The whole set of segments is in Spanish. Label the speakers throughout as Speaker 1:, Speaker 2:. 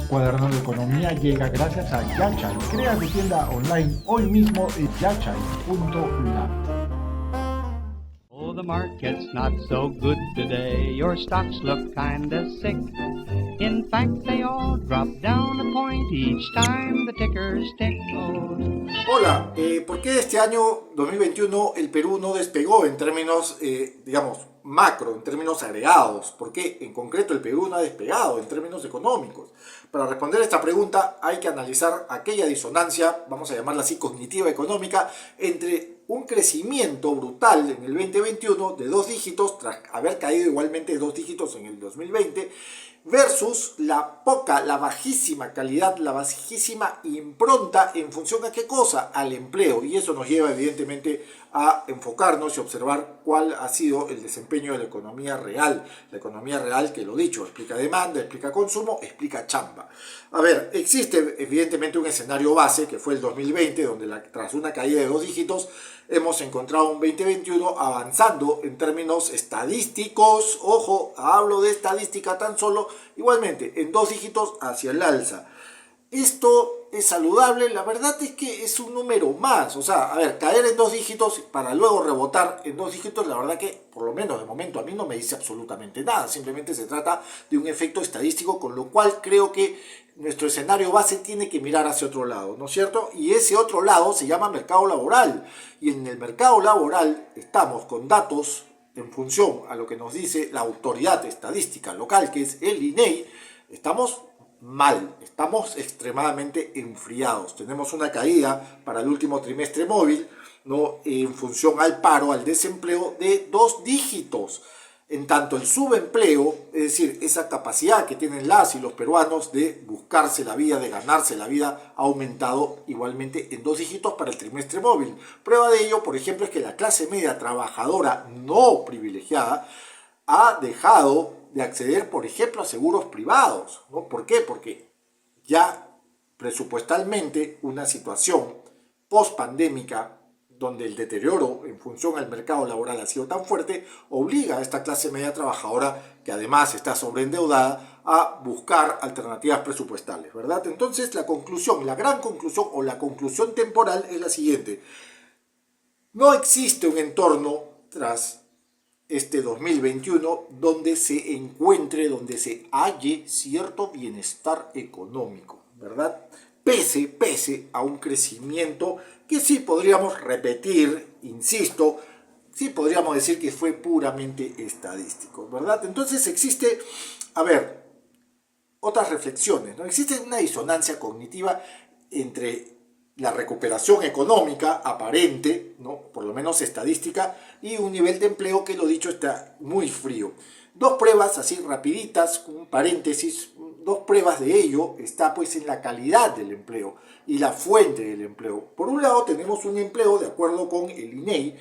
Speaker 1: Cuaderno de Economía llega gracias a Yachai. Crea tu tienda online hoy mismo en yachai.la.
Speaker 2: Oh, the market's not so good today. Your stocks look kinda sick. In fact, they all drop down a point each time the tickers tick.
Speaker 3: Hola, ¿por qué este año 2021 el Perú no despegó en términos, digamos, macro, en términos agregados? ¿Por qué en concreto el Perú no ha despegado en términos económicos? Para responder esta pregunta hay que analizar aquella disonancia, vamos a llamarla así, cognitiva económica, entre un crecimiento brutal en el 2021 de 2 dígitos, tras haber caído igualmente 2 dígitos en el 2020, versus la bajísima calidad, la bajísima impronta en función a qué cosa, al empleo. Y eso nos lleva evidentemente a enfocarnos y observar cuál ha sido el desempeño de la economía real. La economía real, que lo dicho, explica demanda, explica consumo, explica chamba. A ver, existe evidentemente un escenario base, que fue el 2020, donde tras una caída de 2 dígitos, hemos encontrado un 2021 avanzando en términos estadísticos. Ojo, hablo de estadística tan solo, igualmente en 2 dígitos hacia el alza. ¿Esto es saludable? La verdad es que es un número más. O sea, a ver, caer en 2 dígitos para luego rebotar en 2 dígitos, la verdad que, por lo menos de momento, a mí no me dice absolutamente nada. Simplemente se trata de un efecto estadístico, con lo cual creo que nuestro escenario base tiene que mirar hacia otro lado, ¿no es cierto? Y ese otro lado se llama mercado laboral. Y en el mercado laboral estamos con datos en función a lo que nos dice la autoridad estadística local, que es el INEI. Estamos mal, estamos extremadamente enfriados. Tenemos una caída para el último trimestre móvil, ¿no?, en función al paro, al desempleo, de 2 dígitos. En tanto el subempleo, es decir, esa capacidad que tienen las y los peruanos de buscarse la vida, de ganarse la vida, ha aumentado igualmente en 2 dígitos para el trimestre móvil. Prueba de ello, por ejemplo, es que la clase media trabajadora no privilegiada ha dejado de acceder, por ejemplo, a seguros privados, ¿no? ¿Por qué? Porque ya presupuestalmente una situación post-pandémica, donde el deterioro en función al mercado laboral ha sido tan fuerte, obliga a esta clase media trabajadora, que además está sobreendeudada, a buscar alternativas presupuestales, ¿verdad? Entonces la conclusión, la gran conclusión o la conclusión temporal es la siguiente: no existe un entorno tras este 2021 donde se encuentre, donde se halle cierto bienestar económico, ¿verdad? Pese a un crecimiento que sí podríamos repetir, insisto, sí podríamos decir que fue puramente estadístico, ¿verdad? Entonces existe, a ver, otras reflexiones, ¿no? Existe una disonancia cognitiva entre la recuperación económica aparente, ¿no?, por lo menos estadística, y un nivel de empleo que, lo dicho, está muy frío. 2 pruebas así rapiditas, un paréntesis, 2 pruebas de ello está pues en la calidad del empleo y la fuente del empleo. Por un lado tenemos un empleo, de acuerdo con el INEI,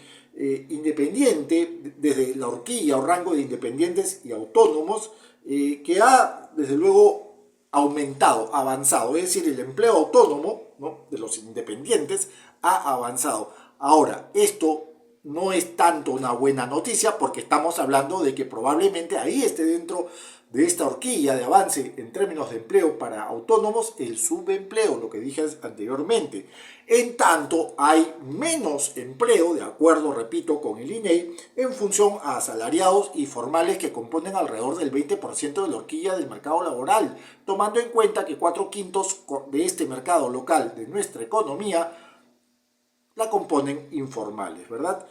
Speaker 3: independiente, desde la horquilla o rango de independientes y autónomos, que ha desde luego aumentado, avanzado. Es decir, el empleo autónomo, ¿no?, de los independientes ha avanzado. Ahora, esto no es tanto una buena noticia, porque estamos hablando de que probablemente ahí esté dentro de esta horquilla de avance en términos de empleo para autónomos el subempleo, lo que dije anteriormente. En tanto, hay menos empleo, de acuerdo, repito, con el INEI, en función a asalariados y formales, que componen alrededor del 20% de la horquilla del mercado laboral, tomando en cuenta que 4/5 de este mercado local de nuestra economía la componen informales, ¿verdad?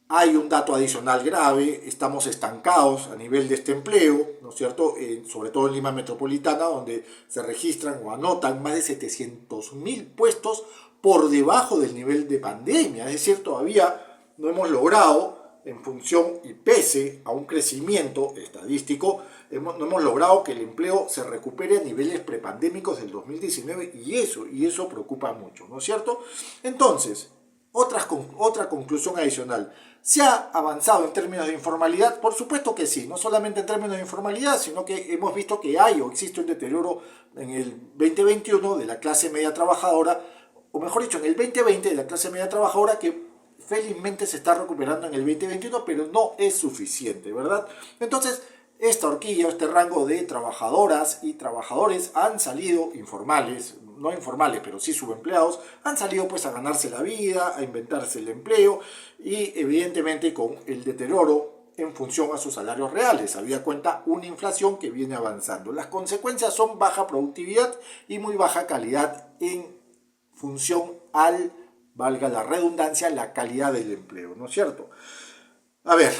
Speaker 3: Hay un dato adicional grave: estamos estancados a nivel de este empleo, ¿no es cierto?, sobre todo en Lima Metropolitana, donde se registran o anotan más de 700.000 puestos por debajo del nivel de pandemia. Es decir, todavía no hemos logrado, en función y pese a un crecimiento estadístico, no hemos logrado que el empleo se recupere a niveles prepandémicos del 2019, y eso preocupa mucho, ¿no es cierto? Entonces, otra conclusión adicional: ¿se ha avanzado en términos de informalidad? Por supuesto que sí, no solamente en términos de informalidad, sino que hemos visto que hay o existe un deterioro en el 2021 de la clase media trabajadora, o mejor dicho, en el 2020 de la clase media trabajadora, que felizmente se está recuperando en el 2021, pero no es suficiente, ¿verdad? Entonces, esta horquilla, este rango de trabajadoras y trabajadores han salido informales, no informales, pero sí subempleados, han salido pues a ganarse la vida, a inventarse el empleo y evidentemente con el deterioro en función a sus salarios reales. Habida cuenta una inflación que viene avanzando. Las consecuencias son baja productividad y muy baja calidad en función al, valga la redundancia, la calidad del empleo, ¿no es cierto? A ver,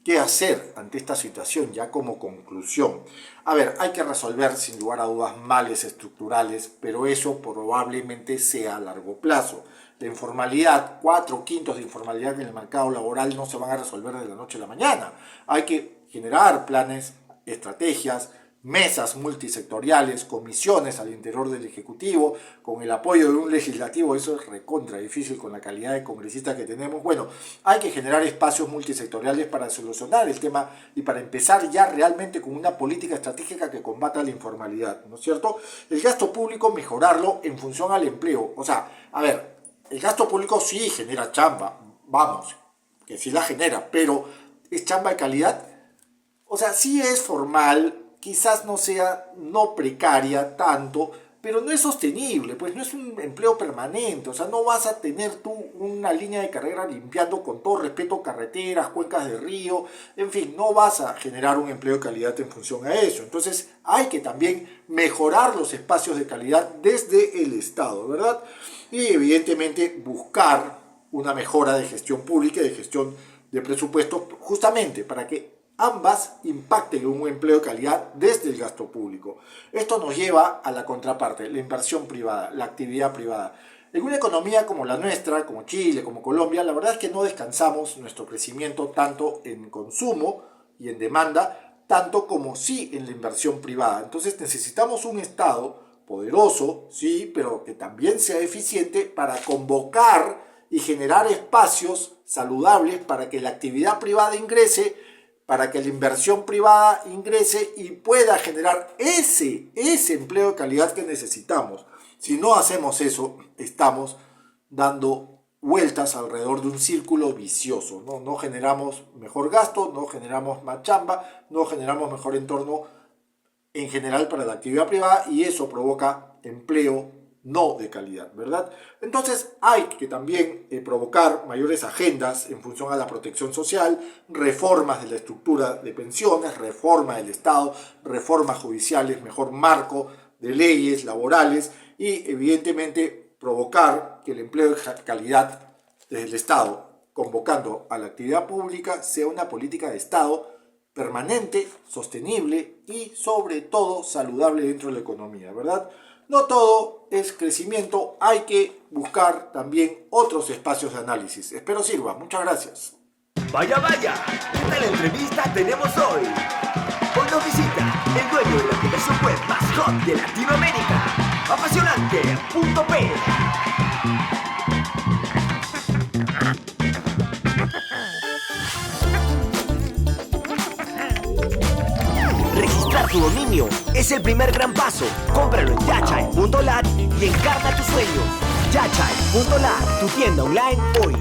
Speaker 3: ¿qué hacer ante esta situación ya como conclusión? A ver, hay que resolver sin lugar a dudas males estructurales, pero eso probablemente sea a largo plazo. La informalidad, 4/5 de informalidad en el mercado laboral no se van a resolver de la noche a la mañana. Hay que generar planes, estrategias, mesas multisectoriales, comisiones al interior del Ejecutivo, con el apoyo de un legislativo. Eso es recontra difícil con la calidad de congresistas que tenemos. Bueno, hay que generar espacios multisectoriales para solucionar el tema y para empezar ya realmente con una política estratégica que combata la informalidad, ¿no es cierto? El gasto público, mejorarlo en función al empleo. O sea, a ver, el gasto público sí genera chamba, vamos, que sí la genera, pero ¿es chamba de calidad? O sea, sí es formal, quizás no sea no precaria tanto, pero no es sostenible, pues no es un empleo permanente. O sea, no vas a tener tú una línea de carrera limpiando, con todo respeto, carreteras, cuencas de río, en fin, no vas a generar un empleo de calidad en función a eso. Entonces hay que también mejorar los espacios de calidad desde el Estado, ¿verdad? Y evidentemente buscar una mejora de gestión pública y de gestión de presupuestos, justamente para que ambas impacten en un empleo de calidad desde el gasto público. Esto nos lleva a la contraparte, la inversión privada, la actividad privada. En una economía como la nuestra, como Chile, como Colombia, la verdad es que no descansamos nuestro crecimiento tanto en consumo y en demanda, tanto como sí en la inversión privada. Entonces necesitamos un Estado poderoso, sí, pero que también sea eficiente para convocar y generar espacios saludables para que la actividad privada ingrese, para que la inversión privada ingrese y pueda generar ese empleo de calidad que necesitamos. Si no hacemos eso, estamos dando vueltas alrededor de un círculo vicioso, ¿no? No generamos mejor gasto, no generamos más chamba, no generamos mejor entorno en general para la actividad privada y eso provoca empleo no de calidad, ¿verdad? Entonces hay que también provocar mayores agendas en función a la protección social, reformas de la estructura de pensiones, reforma del Estado, reformas judiciales, mejor marco de leyes laborales y evidentemente provocar que el empleo de calidad desde el Estado, convocando a la actividad pública, sea una política de Estado permanente, sostenible y sobre todo saludable dentro de la economía, ¿verdad? No todo es crecimiento, hay que buscar también otros espacios de análisis. Espero sirva, muchas gracias.
Speaker 4: Vaya, vaya, ¿qué tal entrevista tenemos hoy? Hoy nos visita el dueño de la aplicación web más hot de Latinoamérica, Apasionante.p. Registrar tu dominio es el primer gran paso. Cómpralo en yachai.lat y encarna tus sueños. Yachai.lat, tu tienda online hoy.